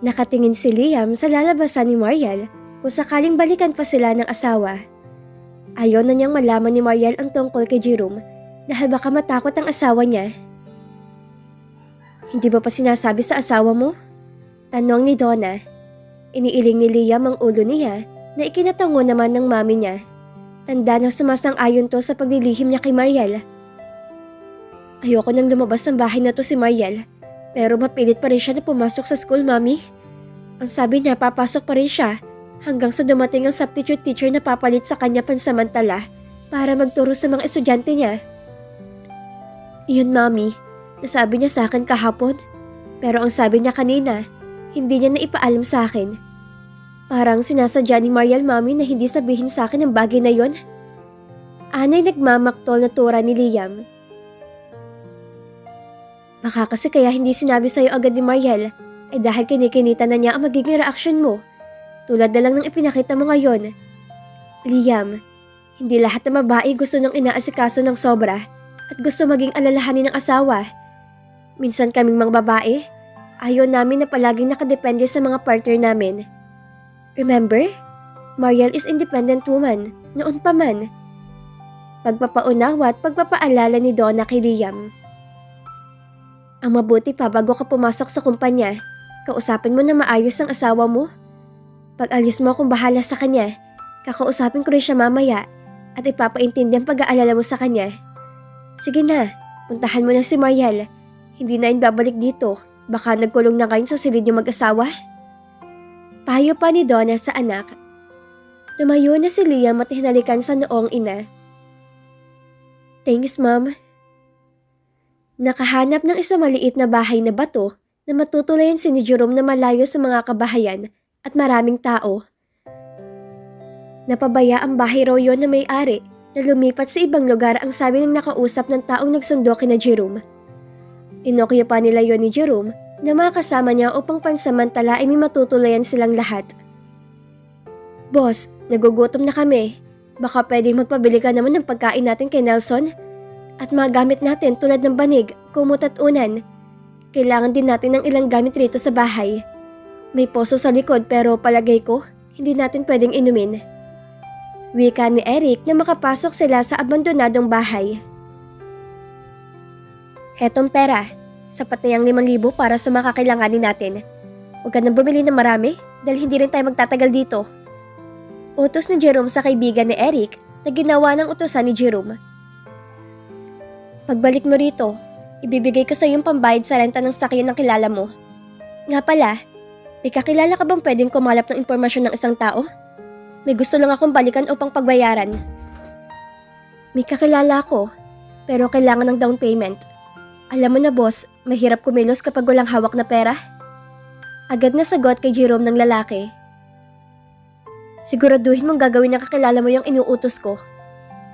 Nakatingin si Liam sa lalabasan ni Mariel kung sakaling balikan pa sila ng asawa. Ayaw na niyang malaman ni Mariel ang tungkol kay Jerome dahil baka matakot ang asawa niya. Hindi ba pa sinasabi sa asawa mo? Tanong ni Donna. Iniiling ni Liam ang ulo niya na ikinatango naman ng mami niya. Tanda na sumasang-ayon to sa paglilihim niya kay Mariel. Ayoko nang lumabas ng bahay na to si Mariel, pero mapilit pa rin siya na pumasok sa school, mami. Ang sabi niya papasok pa rin siya hanggang sa dumating ang substitute teacher na papalit sa kanya pansamantala para magturo sa mga estudyante niya. Iyon, mami, nasabi niya sa akin kahapon, pero ang sabi niya kanina, hindi niya naipaalam sa akin. Parang sinasadya ni Mariel, mami, na hindi sabihin sa akin ang bagay na yon. Anay nagmamaktol na tura ni Liam. Baka kasi kaya hindi sinabi sa'yo agad ni Mariel ay dahil kinikinita na niya ang magiging reaksyon mo. Tulad na lang ng ipinakita mo ngayon. Liam, hindi lahat ng babae gusto ng inaasikaso ng sobra at gusto maging alalahanin ng asawa. Minsan kaming mga babae, ayaw namin na palaging nakadepende sa mga partner namin. Remember? Mariel is independent woman, noon pa man. Pagpapaunawa at pagpapaalala ni Donna kay Liam. Ang mabuti pa bago ka pumasok sa kumpanya, kausapin mo na maayos ang asawa mo. Pag alis mo akong bahala sa kanya, kakausapin ko rin siya mamaya at ipapaintindi ang pag-aalala mo sa kanya. Sige na, puntahan mo na si Mariel. Hindi na yun babalik dito, baka nagkulong na kayo sa silid niyo mag-asawa. Payo pa ni Donna sa anak. Tumayo na si Liam at hinalikan sa noong ina. Thanks, Mom. Nakahanap ng isang maliit na bahay na bato na matutulayan si ni Jerome na malayo sa mga kabahayan at maraming tao. Napabaya ang bahay raw yun na may-ari na lumipat sa ibang lugar ang sabi ng nakausap ng taong nagsundo kina Jerome. Inokyo pa nila yon ni Jerome na mga kasama niya upang pansamantala ay may matutulayan silang lahat. Boss, nagugutom na kami. Baka pwedeng magpabili ka naman ng pagkain natin kay Nelson? At mga gamit natin tulad ng banig, kumot at unan. Kailangan din natin ng ilang gamit rito sa bahay. May poso sa likod pero palagay ko, hindi natin pwedeng inumin. Wika ni Eric na makapasok sila sa abandonadong bahay. Hetong pera, sapat na yung 5,000 para sa mga kakailanganin natin. Huwag ka nang bumili ng marami dahil hindi rin tayo magtatagal dito. Utos ni Jerome sa kaibigan ni Eric na ginawa ng utusan ni Jerome. Pagbalik mo rito, ibibigay ko sa iyong pambayad sa renta ng sakyan ng kilala mo. Nga pala, may kakilala ka bang pwedeng kumalap ng impormasyon ng isang tao? May gusto lang akong balikan upang pagbayaran. May kakilala ako, pero kailangan ng down payment. Alam mo na boss, mahirap kumilos kapag walang hawak na pera. Agad na sagot kay Jerome ng lalaki. Siguraduhin mong gagawin na kakilala mo yung inuutos ko.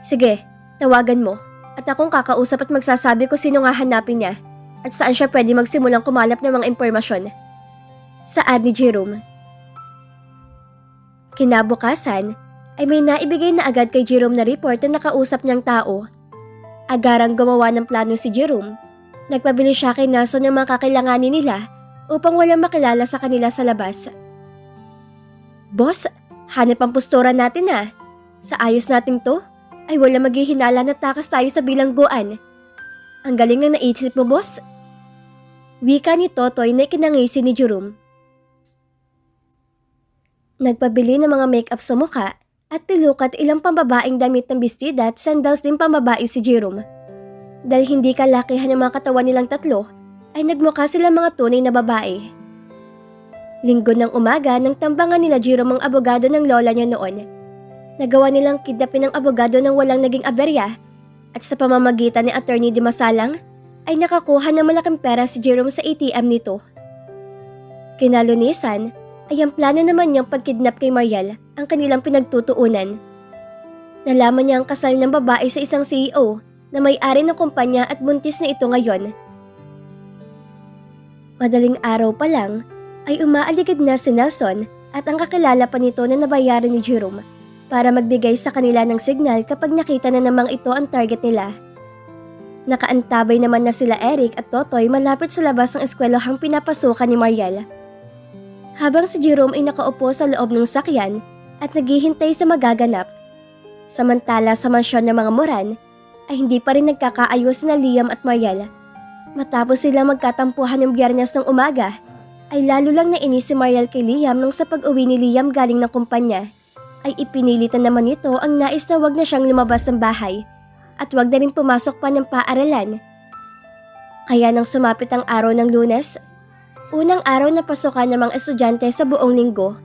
Sige, tawagan mo. At akong kakausap at magsasabi ko sino nga hanapin niya at saan siya pwede magsimulang kumalap ng mga impormasyon. Saad ni Jerome. Kinabukasan ay may naibigay na agad kay Jerome na report na nakausap niyang tao. Agarang gumawa ng plano si Jerome. Nagpabili siya kay Nelson ng mga kakailanganin nila upang walang makilala sa kanila sa labas. Boss, hanap ang postura natin ah. Sa ayos nating to, ay wala maghihinala na takas tayo sa bilangguan. Ang galing na naisip mo, boss. Wika ni Totoy na ikinangisi ni Jerome. Nagpabili ng mga make-up sa mukha at tilukat ilang pambabaeng damit ng bestida at sandals din pambabae si Jerome. Dahil hindi kalakihan ang mga katawan nilang tatlo, ay nagmukha sila mga tunay na babae. Linggo ng umaga nang tambangan nila Jerome ang abogado ng lola niya noon. Nagawa nilang kidnapin ng abogado ng walang naging aberya at sa pamamagitan ni Attorney Di Masalang ay nakakuha ng malaking pera si Jerome sa ATM nito. Kinalunisan ay ang plano naman niyang pagkidnap kay Mariel ang kanilang pinagtutuunan. Nalaman niya ang kasal ng babae sa isang CEO na may-ari ng kumpanya at buntis na ito ngayon. Madaling araw pa lang ay umaaligid na si Nelson at ang kakilala pa nito na nabayaran ni Jerome para magbigay sa kanila ng signal kapag nakita na namang ito ang target nila. Nakaantabay naman na sila Eric at Totoy malapit sa labas ng eskwelahang pinapasukan ni Mariel. habang si Jerome ay nakaupo sa loob ng sakyan at naghihintay sa magaganap. Samantala sa mansyon ng mga Moran ay hindi pa rin nagkakaayos na Liam at Mariel. Matapos sila magkatampuhan ng Biyernes ng umaga, ay lalo lang nainis si Mariel kay Liam nang sa pag-uwi ni Liam galing ng kumpanya, ay ipinilitan naman nito ang nais na wag na siyang lumabas ng bahay at wag na rin pumasok pa ng paaralan. Kaya nang sumapit ang araw ng Lunes, unang araw na pasukan ng mga estudyante sa buong linggo,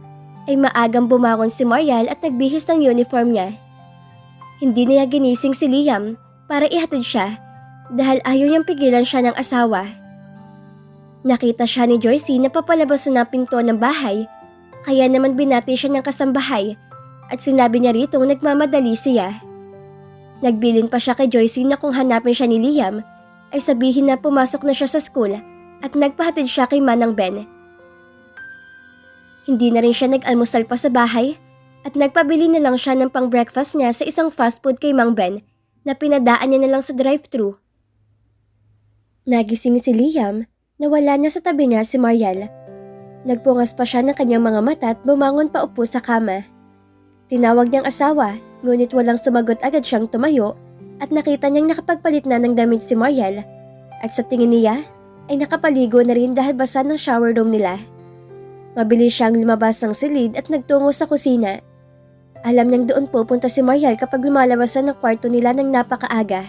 ay maagang bumangon si Mariel at nagbihis ng uniform niya. Hindi niya ginising si Liam para ihatid siya dahil ayaw niyang pigilan siya ng asawa. Nakita siya ni Joyce na papalabas na ng pinto ng bahay, kaya naman binati siya ng kasambahay at sinabi niya ritong nagmamadali siya. Nagbilin pa siya kay Joyce na kung hanapin siya ni Liam ay sabihin na pumasok na siya sa school at nagpahatid siya kay Manang Ben. Hindi na rin siya nag-almusal pa sa bahay at nagpabili na lang siya ng pang-breakfast niya sa isang fast food kay Mang Ben na pinadaan niya na lang sa drive-thru. Nagising si Liam na wala na sa tabi niya si Mariel. Nagpungas pa siya ng kanyang mga mata at bumangon pa upo sa kama. Tinawag niyang asawa, ngunit walang sumagot. Agad siyang tumayo at nakita niyang nakapagpalit na ng damit si Mariel at sa tingin niya ay nakapaligo na rin dahil basa ng shower room nila. Mabilis siyang lumabas ng silid at nagtungo sa kusina. Alam niyang doon pupunta si Mariel kapag lumalabas na ng kwarto nila ng napakaaga.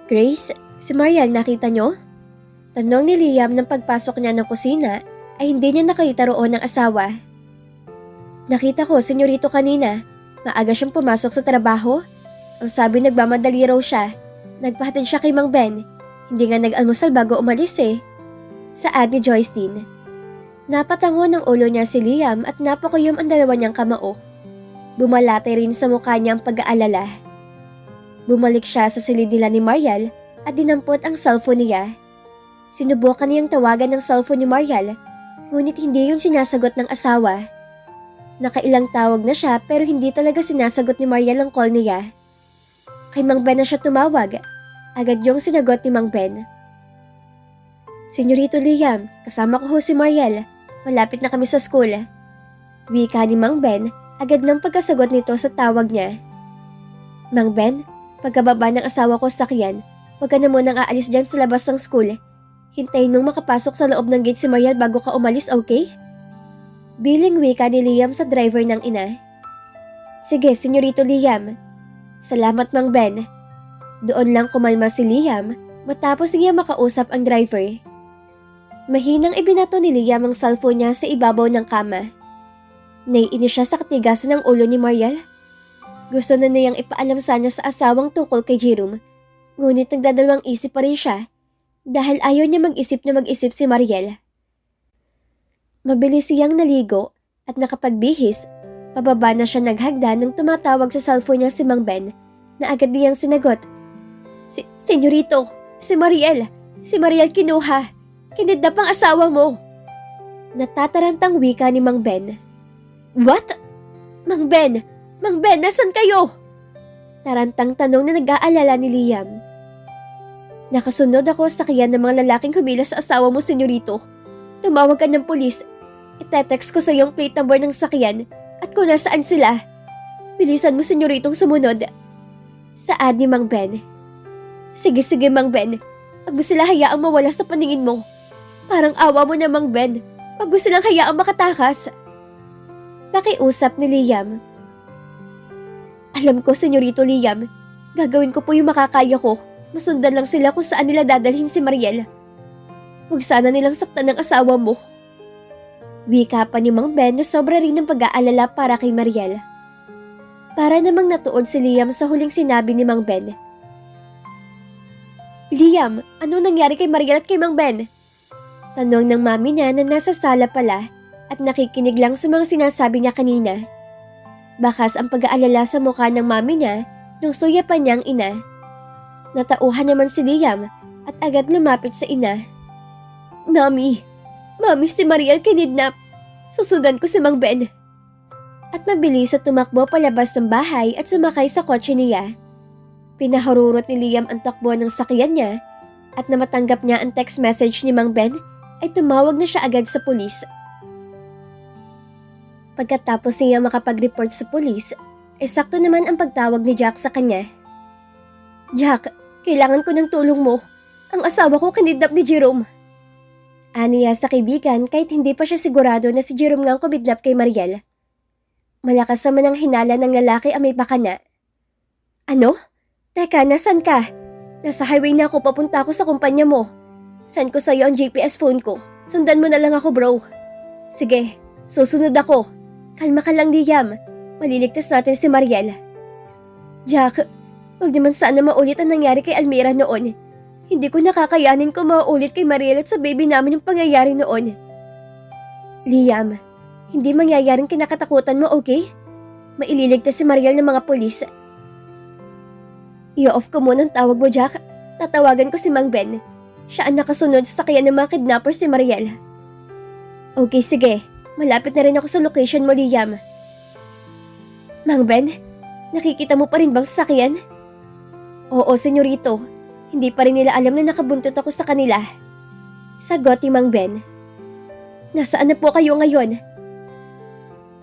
Grace, si Mariel nakita niyo? Tanong ni Liam nang pagpasok niya ng kusina ay hindi niya nakita roon ng asawa. Nakita ko, senyorito kanina. Maaga siyang pumasok sa trabaho. Ang sabi nagmamadali raw siya. Nagpahatid siya kay Mang Ben. Hindi nga nag-almusal bago umalis eh. Saad ni Joyce din. Napatango ng ulo niya si Liam at napakuyom ang dalawa niyang kamao. Bumalate rin sa mukha niya ang pag-aalala. Bumalik siya sa silid nila ni Mariel at dinampot ang cellphone niya. Sinubukan niyang tawagan ng cellphone ni Mariel, ngunit hindi yung sinasagot ng asawa. Nakailang tawag na siya pero hindi talaga sinasagot ni Mariel ang call niya. Kay Mang Ben na siya tumawag. Agad yung sinagot ni Mang Ben. Senyorito Liam, kasama ko ho si Mariel. Malapit na kami sa school. Wika ni Mang Ben, agad ng pagkasagot nito sa tawag niya. Mang Ben, pagkababa ng asawa ko sa sakyan, huwag ka na munang aalis dyan sa labas ng school. Hintayin mong makapasok sa loob ng gate si Mariel bago ka umalis, okay? Biling wika ni Liam sa driver ng ina. Sige, Senyorito Liam. Salamat, Mang Ben. Doon lang kumalma si Liam matapos niya makausap ang driver. Mahinang ibinato ni Liam ang cellphone niya sa ibabaw ng kama. Naiinis siya sa katigasan ng ulo ni Mariel. Gusto na niyang ipaalam sana sa asawang tungkol kay Jerome, ngunit nagdadalawang isip pa rin siya dahil ayaw niya mag-isip si Mariel. Mabilis siyang naligo at nakapagbihis, pababa na siya naghagda nang tumatawag sa cellphone niya si Mang Ben na agad niyang sinagot. Senyorito, si Mariel kinuha. Kinidnap ang asawa mo. Natatarantang wika ni Mang Ben. What? Mang Ben, nasan kayo? Tarantang tanong na nag-aalala ni Liam. Nakasunod ako sa sakyan ng mga lalaking humilas sa asawa mo, senyorito. Tumawag ka ng pulis. Itetext ko sa iyong plate number ng sakyan at kung nasaan sila. Bilisan mo, senyoritong sumunod. Saad ni Mang Ben. Sige, Mang Ben. Huwag mo sila hayaang mawala sa paningin mo. Parang awa mo na, Mang Ben. Huwag mo silang hayaang makatakas. Pakiusap ni Liam. Alam ko, senyorito Liam. Gagawin ko po yung makakaya ko. Masundan lang sila kung saan nila dadalhin si Mariel. Huwag sana nilang saktan ng asawa mo. Wika pa ni Mang Ben na sobra rin ng pag-aalala para kay Mariel. Para namang natuon si Liam sa huling sinabi ni Mang Ben. Liam, ano nangyari kay Mariel at kay Mang Ben? Tanong ng mami niya na nasa sala pala at nakikinig lang sa mga sinasabi niya kanina. Bakas ang pag-aalala sa mukha ng mami niya nung suyapan niya ang ina. Natauhan naman si Liam at agad lumapit sa ina. Mami, si Mariel kinidnap. Susundan ko si Mang Ben. At mabilis at tumakbo palabas ng bahay at sumakay sa kotse niya. Pinaharurot ni Liam ang takbo ng sakyan niya at na matanggap niya ang text message ni Mang Ben ay tumawag na siya agad sa pulis. Pagkatapos niya makapag-report sa pulis, ay sakto naman ang pagtawag ni Jack sa kanya. Jack, kailangan ko ng tulong mo. Ang asawa ko kinidnap ni Jerome. Aniya sa kaibigan kahit hindi pa siya sigurado na si Jerome nga ang kumidnap kay Mariel. Malakas naman ang hinala ng lalaki ang may bakana. Ano? Teka, nasan ka? Nasa highway na ako, papunta ako sa kumpanya mo. Send ko sa'yo ang GPS phone ko. Sundan mo na lang ako, bro. Sige, susunod ako. Kalma ka lang, Liam. Maliligtas natin si Mariel. Jack, wag naman sana maulit ang nangyari kay Almira noon. Hindi ko nakakayanin kung maulit kay Mariel at sa baby namin yung pangyayari noon. Liam, hindi mangyayaring kinakatakutan mo, okay? Maililigtas si Mariel ng mga pulis. I-off ko muna ang tawag mo, Jack. Tatawagan ko si Mang Ben. Siya ang nakasunod sa sakyan ng mga kidnappers si Mariel. Okay, sige. Malapit na rin ako sa location mo, Liam. Mang Ben, nakikita mo pa rin bang sasakyan? Oo, senyorito. Hindi pa rin nila alam na nakabuntot ako sa kanila. Sagot ni Mang Ben. Nasaan na po kayo ngayon?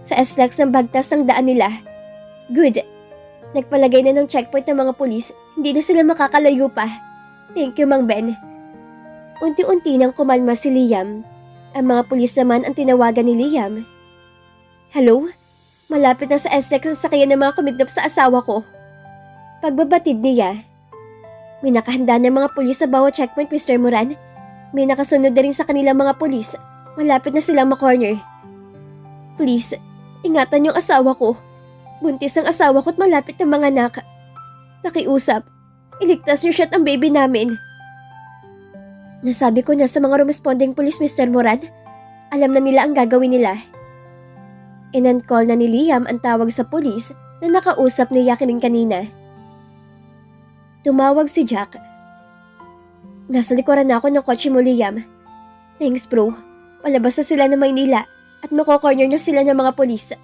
Sa SLEX ng bagtas ng daan nila. Good. Nagpalagay na ng checkpoint ng mga pulis, hindi na sila makakalayo pa. Thank you, Mang Ben. Unti-unti nang kumalma si Liam. Ang mga pulis naman ang tinawagan ni Liam. Hello? Malapit na sa SLEX ang sakyan ng mga kumidnap sa asawa ko. Pagbabatid niya. May nakahanda ng mga pulis sa bawat checkpoint, Mr. Moran. May nakasunod na rin sa kanilang mga pulis. Malapit na silang makorner. Please, ingatan yung asawa ko. Buntis ang asawa ko at malapit ng mga anak. Nakiusap, iligtas niyo siya at ang baby namin. Nasabi ko na sa mga responding pulis, Mr. Moran. Alam na nila ang gagawin nila. In-call na ni Liam ang tawag sa pulis na nakausap ni Jacqueline kanina. Tumawag si Jack. Nasa likuran na ako ng kotse mo, Liam. Thanks, bro. Palabas na sila ng Maynila at makokorner na sila ng mga pulis.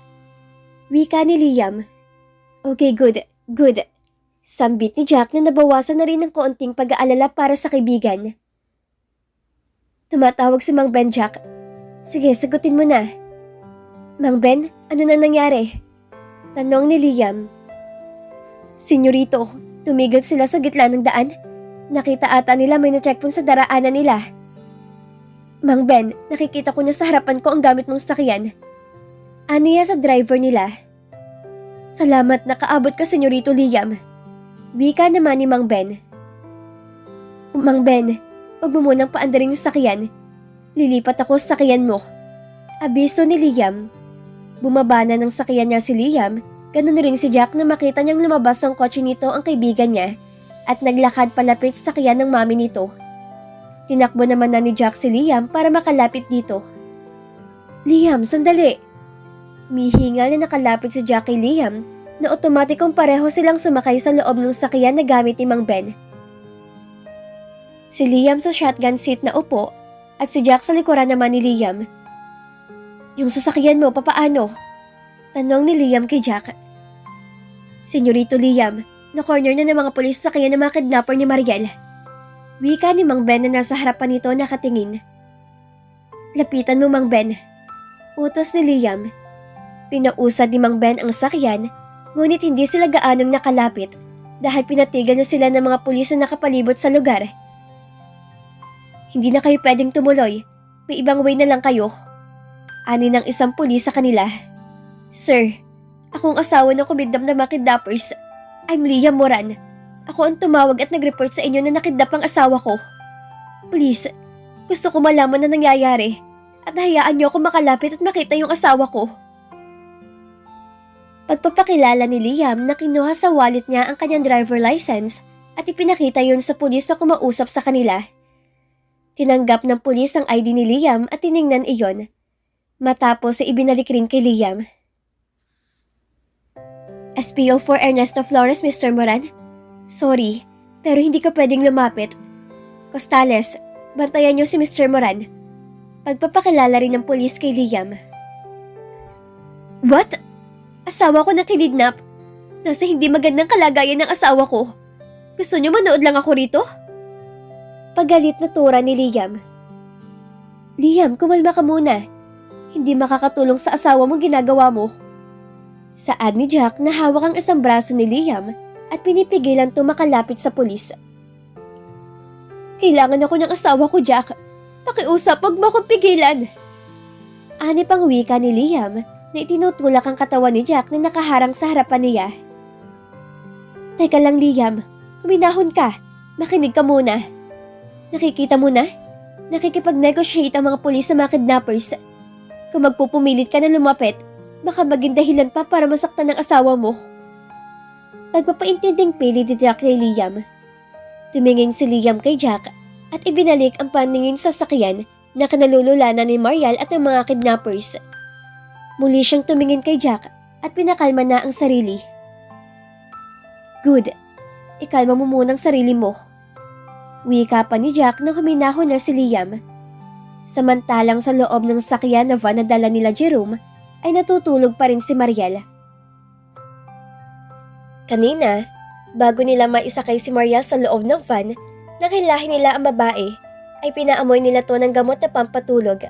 Wika ni Liam. Okay, good. Sambit ni Jack na nabawasan na rin ng kaunting pag-aalala para sa kaibigan. Tumatawag si Mang Ben, Jack. Sige, sagutin mo na. Mang Ben, ano na nangyari? Tanong ni Liam. Senyorito, tumigil sila sa gitna ng daan. Nakita ata nila may na-checkpoint sa daraanan nila. Mang Ben, nakikita ko na sa harapan ko ang gamit mong sakyan. Aniya sa driver nila. Salamat nakaabot ka, Senyorito Liam. Wika naman ni Mang Ben. Mang Ben, wag mo munang paandarin yung sakyan. Lilipat ako sa sakyan mo. Abiso ni Liam. Bumaba na ng sakyan niya si Liam, ganun rin si Jack na makita niyang lumabas ang kotse nito ang kaibigan niya at naglakad palapit sa sakyan ng mami nito. Tinakbo naman na ni Jack si Liam para makalapit dito. Liam, sandali! Humihingal na nakalapit si Jack kay Liam na otomatikong pareho silang sumakay sa loob ng sakyan na gamit ni Mang Ben. Si Liam sa shotgun seat na upo at si Jack sa likuran naman ni Liam. Yung sasakyan mo, papaano? Tanong ni Liam kay Jack. Senyorito Liam, na-corner na ng mga pulis sa sakyan ng mga kidnapper ni Mariel. Wika ni Mang Ben na nasa harapan nito nakatingin. Lapitan mo, Mang Ben. Utos ni Liam. Pinausad ni Mang Ben ang sakyan, ngunit hindi sila gaanong nakalapit dahil pinatigil na sila ng mga pulis na nakapalibot sa lugar. Hindi na kayo pwedeng tumuloy. May ibang way na lang kayo. Ani ng isang pulis sa kanila. Sir, akong asawa ng kumidnap na mga kidnappers. I'm Liam Moran. Ako ang tumawag at nag-report sa inyo na nakidnap ang asawa ko. Please, gusto ko malaman na nangyayari at hayaan niyo ako makalapit at makita yung asawa ko. Pagpapakilala ni Liam na kinuha sa wallet niya ang kanyang driver license at ipinakita yun sa pulis na kumausap sa kanila. Tinanggap ng pulis ang ID ni Liam at tiningnan iyon. Matapos ay ibinalik rin kay Liam. SPO4 Ernesto Flores, Mr. Moran. Sorry, pero hindi ka pwedeng lumapit. Costales, bantayan niyo si Mr. Moran. Pagpapakilala rin ng pulis kay Liam. What? Asawa ko na kinidnap? Nasa hindi magandang kalagayan ng asawa ko. Gusto niyo manood lang ako rito? Pagalit na tura ni Liam. Liam, kumalma ka muna. Hindi makakatulong sa asawa mo ginagawa mo. Saad ni Jack na hawak ang isang braso ni Liam at pinipigilan to makalapit sa pulis. Kailangan ako ng asawa ko, Jack. Pakiusap, wag mo akong pigilan. Anip ang wika ni Liam na itinutulak ang katawan ni Jack na nakaharang sa harapan niya. Teka lang, Liam. Huminahon ka. Makinig ka muna. Nakikita mo na? Nakikipag-negotiate ang mga pulis sa mga kidnappers. Kung magpupumilit ka na lumapit, baka maging dahilan pa para masaktan ng asawa mo. Pagpapaintinding pili ni Jack kay Liam. Tumingin si Liam kay Jack at ibinalik ang paningin sa sakyan na kinalululanan ni Mariel at ng mga kidnappers. Muli siyang tumingin kay Jack at pinakalma na ang sarili. Good. Ikalma mo muna ang sarili mo. Wika pa ni Jack nang huminahon na si Liam. Samantalang sa loob ng sakyan na van na dala nila Jerome ay natutulog pa rin si Mariel. Kanina, bago nila maisakay si Mariel sa loob ng van, nakilahin nila ang babae, ay pinaamoy nila to ng gamot na pampatulog.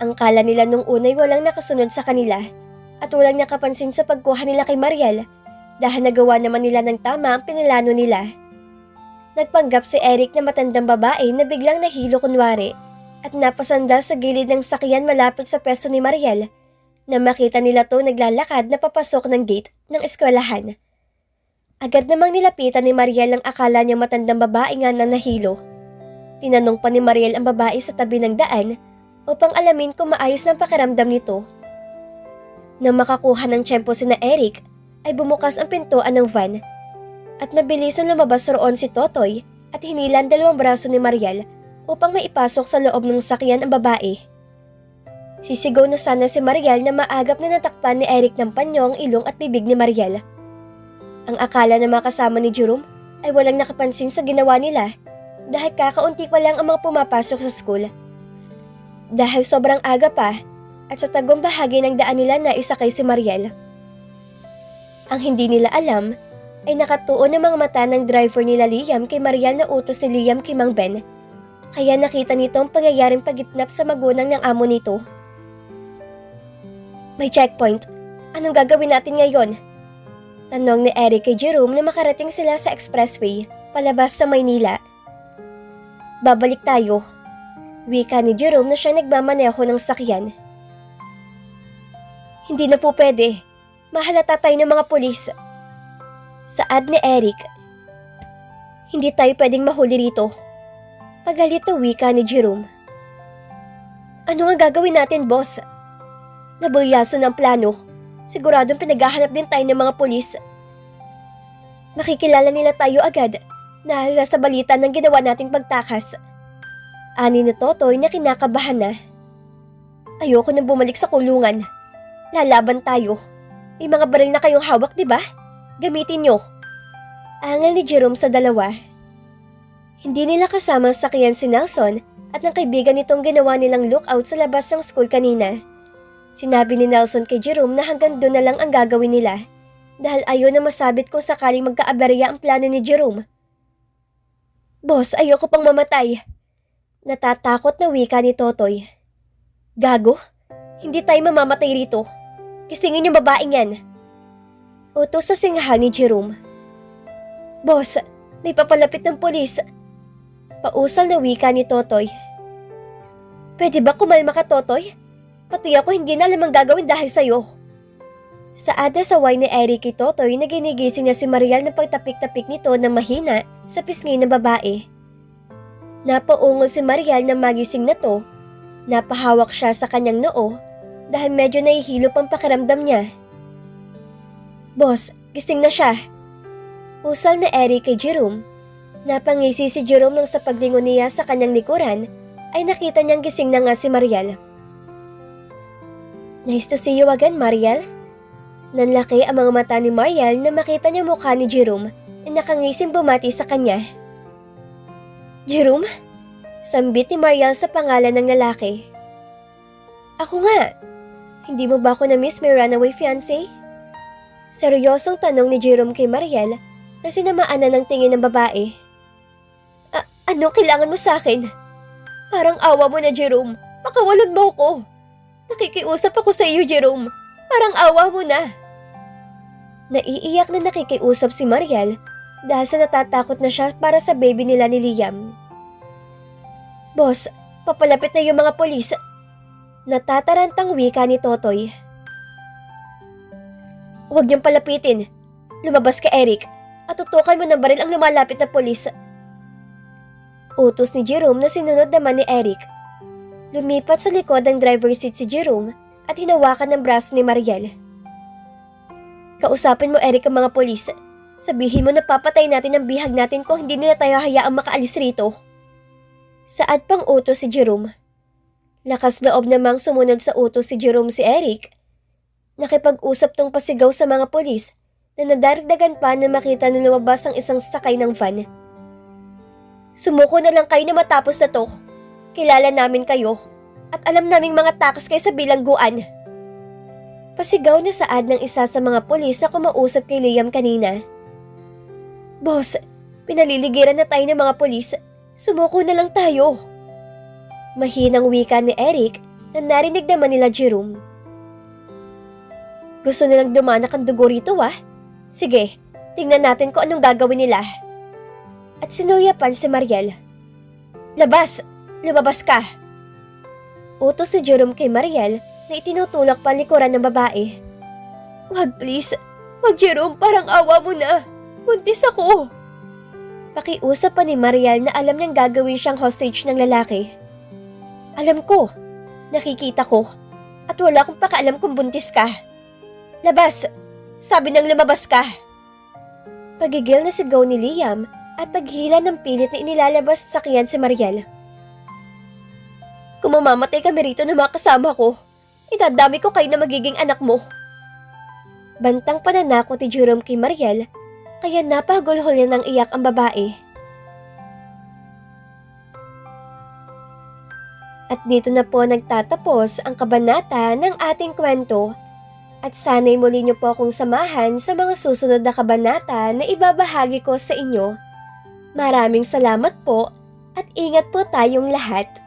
Ang kala nila nung unay walang nakasunod sa kanila at walang nakapansin sa pagkuha nila kay Mariel dahil nagawa naman nila ng tama ang pinilano nila. Nagpanggap si Eric na matandang babae na biglang nahilo kunwari at napasandal sa gilid ng sakyan malapit sa pwesto ni Mariel na makita nila to naglalakad na papasok ng gate ng eskwelahan. Agad namang nilapitan ni Mariel ang akala niyang matandang babae nga na nahilo. Tinanong pa ni Mariel ang babae sa tabi ng daan upang alamin kung maayos ng pakiramdam nito. Nang makakuha ng tiyempo sina Eric, ay bumukas ang pintuan ng van at mabilisan lumabas roon si Totoy at hinilan dalawang braso ni Mariel upang maipasok sa loob ng sakyan ang babae. Sisigaw na sana si Mariel na maagap na natakpan ni Eric ng panyo ang ilong at bibig ni Mariel. Ang akala ng mga kasama ni Jerome ay walang nakapansin sa ginawa nila dahil kakaunti pa lang ang mga pumapasok sa school. Dahil sobrang aga pa at sa tagong bahagi ng daan nila na isakay si Mariel. Ang hindi nila alam ay nakatuon ang mga mata ng driver nila Liam kay Mariel na utos ni Liam kay Mang Ben. Kaya nakita nito ang pangyayaring pagitnap sa magulang ng amo nito. May checkpoint. Anong gagawin natin ngayon? Tanong ni Eric kay Jerome na makarating sila sa expressway, palabas sa Maynila. Babalik tayo. Wika ni Jerome na siya nagmamaneho ng sakyan. Hindi na po pwede. Mahalata tayo ng mga pulis. Saad ni Eric. Hindi tayo pwedeng mahuli rito. Pagalit na wika ni Jerome. Ano nga gagawin natin, boss? Nabulyaso ng plano. Siguradong pinaghahanap din tayo ng mga pulis. Makikilala nila tayo agad dahil sa balita ng ginawa nating pagtakas. Ani ni Totoy na kinakabahan na. Ayoko nang bumalik sa kulungan. Lalaban tayo. May mga baril na kayong hawak, di ba? Gamitin nyo. Angal ni Jerome sa dalawa. Hindi nila kasama sa sakyan si Nelson at ng kaibigan nitong ginawa nilang lookout sa labas ng school kanina. Sinabi ni Nelson kay Jerome na hanggang doon na lang ang gagawin nila dahil ayaw na masabit kung sakaling magkaaberya ang plano ni Jerome. Boss, ayoko pang mamatay. Natatakot na wika ni Totoy. Gago? Hindi tayo mamamatay rito. Kisingin yung babaeng yan. Utos sa singhal ni Jerome. Boss, may papalapit ng pulis. Pausal na wika ni Totoy. Pwede ba kumalma ka, Totoy? Pati ako hindi na alam ang gagawin dahil sa'yo. Saad na saway ni Eric kay Totoy na ginigising niya si Mariel na pagtapik-tapik nito na mahina sa pisngi ng babae. Napaungol si Mariel na magising na to. Napahawak siya sa kanyang noo dahil medyo nahihilo pang pakiramdam niya. Boss, gising na siya. Usal na Eric kay Jerome. Napangisi si Jerome nang sa paglingon niya sa kanyang likuran ay nakita niyang gising na nga si Mariel. Nice to see you again, Mariel. Nanlaki ang mga mata ni Mariel na makita niya mukha ni Jerome na nakangising bumati sa kanya. Jerome? Sambit ni Mariel sa pangalan ng lalaki. Ako nga. Hindi mo ba ako na-miss my runaway fiancé? Seryosong tanong ni Jerome kay Mariel na sinamaan na ng tingin ng babae. Anong kailangan mo sa akin? Parang awa mo na, Jerome. Pakawalan mo ko. Nakikiusap ako sa iyo, Jerome. Parang awa mo na. Naiiyak na nakikiusap si Mariel dahil sa natatakot na siya para sa baby nila ni Liam. Boss, papalapit na yung mga polis. Natatarantang wika ni Totoy. Huwag niyong palapitin. Lumabas ka, Eric, at tutukan mo ng baril ang lumalapit na polis. Utos ni Jerome na sinunod naman ni Eric. Lumipat sa likod ng driver's seat si Jerome at hinawakan ng braso ni Mariel. Kausapin mo, Eric, ang mga polis. Sabihin mo na papatay natin ang bihag natin kung hindi nila tayo hayaang makaalis rito. Saad pang utos si Jerome. Lakas loob namang sumunod sa utos si Jerome si Eric. Nakipag-usap tong pasigaw sa mga polis na nadaragdagan pa na makita na lumabas ang isang sakay ng van. Sumuko na lang kayo na matapos na to. Kilala namin kayo at alam naming mga takas kayo sa bilangguan. Pasigaw na saad ng isa sa mga polis na kumausap kay Liam kanina. Boss, pinaliligiran na tayo ng mga polis. Sumuko na lang tayo. Mahinang wika ni Eric na narinig naman nila Jerome. Gusto nilang dumanak ang dugo rito Sige, tingnan natin kung anong gagawin nila. At sinuyapan si Mariel. Labas! Lumabas ka! Utos si Jerome kay Mariel na itinutulak pa likuran ng babae. Wag please! Wag Jerome, parang awa mo na! Buntis ako! Pakiusap pa ni Mariel na alam niyang gagawin siyang hostage ng lalaki. Alam ko, nakikita ko, at wala akong pakaalam kung buntis ka. Labas! Sabi nang lumabas ka! Pagigil na sigaw ni Liam at paghila ng pilit na inilalabas sa sakyan si Mariel. Kung mamamatay kami rito ng mga kasama ko, itadami ko kayo na magiging anak mo. Bantang pananakot ni Jerome kay Mariel, kaya napagulhol niya ng iyak ang babae. At dito na po nagtatapos ang kabanata ng ating kwento. At sana'y muli niyo po akong samahan sa mga susunod na kabanata na ibabahagi ko sa inyo. Maraming salamat po at ingat po tayong lahat.